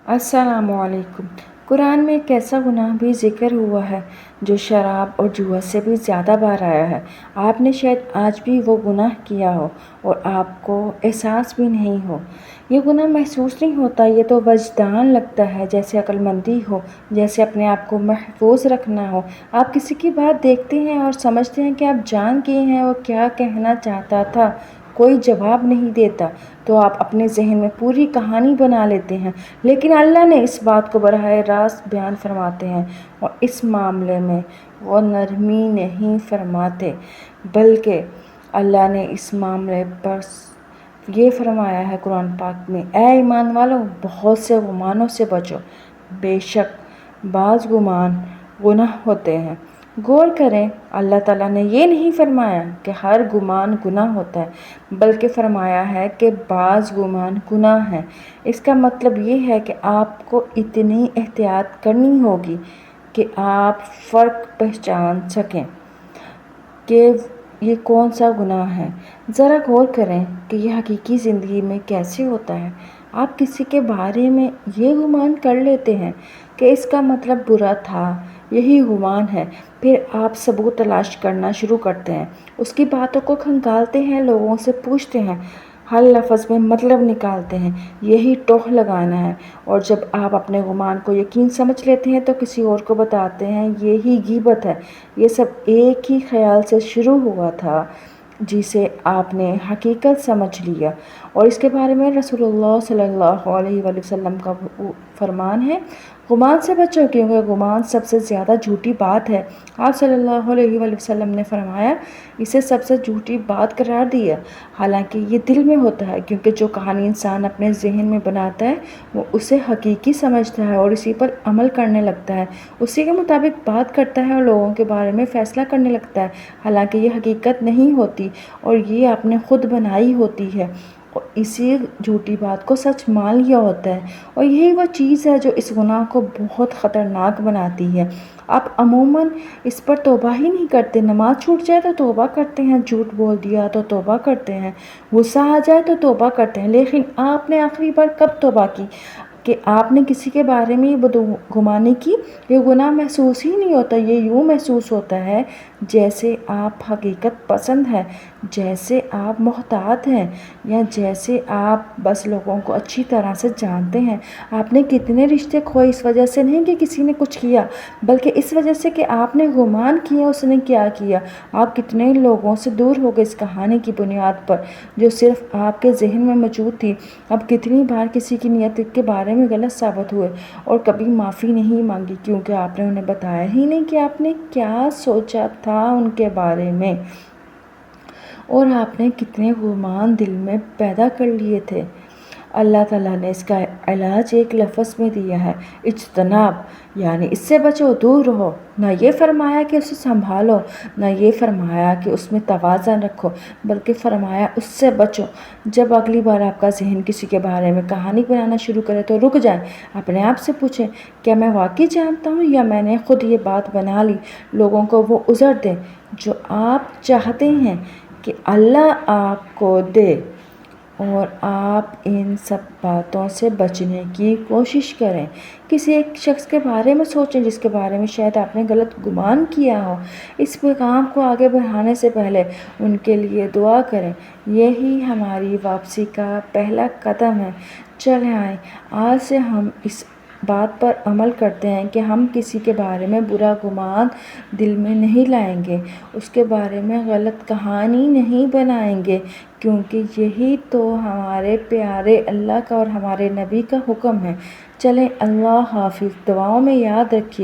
السلام علیکم۔ قرآن میں ایک ایسا گناہ بھی ذکر ہوا ہے جو شراب اور جوا سے بھی زیادہ بار آیا ہے۔ آپ نے شاید آج بھی وہ گناہ کیا ہو اور آپ کو احساس بھی نہیں ہو۔ یہ گناہ محسوس نہیں ہوتا، یہ تو وجدان لگتا ہے، جیسے عقل مندی ہو، جیسے اپنے آپ کو محفوظ رکھنا ہو۔ آپ کسی کی بات دیکھتے ہیں اور سمجھتے ہیں کہ آپ جان گئے ہیں وہ کیا کہنا چاہتا تھا، کوئی جواب نہیں دیتا، تو آپ اپنے ذہن میں پوری کہانی بنا لیتے ہیں۔ لیکن اللہ نے اس بات کو براہ راست بیان فرماتے ہیں اور اس معاملے میں وہ نرمی نہیں فرماتے، بلکہ اللہ نے اس معاملے پر یہ فرمایا ہے قرآن پاک میں، اے ایمان والو، بہت سے گمانوں سے بچو، بے شک بعض گمان گناہ ہوتے ہیں۔ غور کریں، اللہ تعالیٰ نے یہ نہیں فرمایا کہ ہر گمان گناہ ہوتا ہے، بلکہ فرمایا ہے کہ بعض گمان گناہ ہیں۔ اس کا مطلب یہ ہے کہ آپ کو اتنی احتیاط کرنی ہوگی کہ آپ فرق پہچان سکیں کہ یہ کون سا گناہ ہے۔ ذرا غور کریں کہ یہ حقیقی زندگی میں کیسے ہوتا ہے۔ آپ کسی کے بارے میں یہ گمان کر لیتے ہیں کہ اس کا مطلب برا تھا، یہی گمان ہے، پھر آپ ثبوت تلاش کرنا شروع کرتے ہیں، اس کی باتوں کو کھنگالتے ہیں، لوگوں سے پوچھتے ہیں، ہر لفظ میں مطلب نکالتے ہیں، یہی ٹوہ لگانا ہے، اور جب آپ اپنے گمان کو یقین سمجھ لیتے ہیں تو کسی اور کو بتاتے ہیں، یہی غیبت ہے۔ یہ سب ایک ہی خیال سے شروع ہوا تھا جسے آپ نے حقیقت سمجھ لیا، اور اس کے بارے میں رسول اللہ صلی اللہ علیہ وآلہ وسلم کا فرمان ہے، گمان سے بچو کیونکہ گمان سب سے زیادہ جھوٹی بات ہے۔ آپ صلی اللہ علیہ وآلہ وسلم نے فرمایا، اسے سب سے جھوٹی بات قرار دیا، حالانکہ یہ دل میں ہوتا ہے، کیونکہ جو کہانی انسان اپنے ذہن میں بناتا ہے وہ اسے حقیقی سمجھتا ہے اور اسی پر عمل کرنے لگتا ہے، اسی کے مطابق بات کرتا ہے اور لوگوں کے بارے میں فیصلہ کرنے لگتا ہے، حالانکہ یہ حقیقت نہیں ہوتی اور یہ آپ نے خود بنائی ہوتی ہے اور اسی جھوٹی بات کو سچ مان لیا ہوتا ہے، اور یہی وہ چیز ہے جو اس گناہ کو بہت خطرناک بناتی ہے۔ آپ عموماً اس پر توبہ ہی نہیں کرتے، نماز چھوٹ جائے تو توبہ کرتے ہیں، جھوٹ بول دیا تو توبہ کرتے ہیں، غصہ آ جائے تو توبہ کرتے ہیں، لیکن آپ نے آخری بار کب توبہ کی کہ آپ نے کسی کے بارے میں بدگمانی کی؟ یہ گناہ محسوس ہی نہیں ہوتا، یہ یوں محسوس ہوتا ہے جیسے آپ حقیقت پسند ہیں، جیسے آپ محتاط ہیں، یا جیسے آپ بس لوگوں کو اچھی طرح سے جانتے ہیں۔ آپ نے کتنے رشتے کھوئے اس وجہ سے نہیں کہ کسی نے کچھ کیا، بلکہ اس وجہ سے کہ آپ نے گمان کیا اس نے کیا کیا۔ آپ کتنے لوگوں سے دور ہو گئے اس کہانی کی بنیاد پر جو صرف آپ کے ذہن میں موجود تھی۔ اب کتنی بار کسی کی نیت کے بارے میں غلط ثابت ہوئے اور کبھی معافی نہیں مانگی کیونکہ آپ نے انہیں بتایا ہی نہیں کہ آپ نے کیا سوچا تھا ان کے بارے میں، اور آپ نے کتنے گمان دل میں پیدا کر لیے تھے۔ اللہ تعالیٰ نے اس کا علاج ایک لفظ میں دیا ہے، اجتناب، یعنی اس سے بچو، دور رہو۔ نہ یہ فرمایا کہ اسے سنبھالو، نہ یہ فرمایا کہ اس میں توازن رکھو، بلکہ فرمایا اس سے بچو۔ جب اگلی بار آپ کا ذہن کسی کے بارے میں کہانی بنانا شروع کرے تو رک جائیں، اپنے آپ سے پوچھیں، کیا میں واقعی جانتا ہوں یا میں نے خود یہ بات بنا لی؟ لوگوں کو وہ عذر دیں جو آپ چاہتے ہیں کہ اللہ آپ کو دے، اور آپ ان سب باتوں سے بچنے کی کوشش کریں۔ کسی ایک شخص کے بارے میں سوچیں جس کے بارے میں شاید آپ نے غلط گمان کیا ہو، اس پیغام کو آگے بڑھانے سے پہلے ان کے لیے دعا کریں، یہی ہماری واپسی کا پہلا قدم ہے۔ چلیں آئیں، آج سے ہم اس بات پر عمل کرتے ہیں کہ ہم کسی کے بارے میں برا گمان دل میں نہیں لائیں گے، اس کے بارے میں غلط کہانی نہیں بنائیں گے، کیونکہ یہی تو ہمارے پیارے اللہ کا اور ہمارے نبی کا حکم ہے۔ چلیں، اللہ حافظ، دعاؤں میں یاد رکھیے۔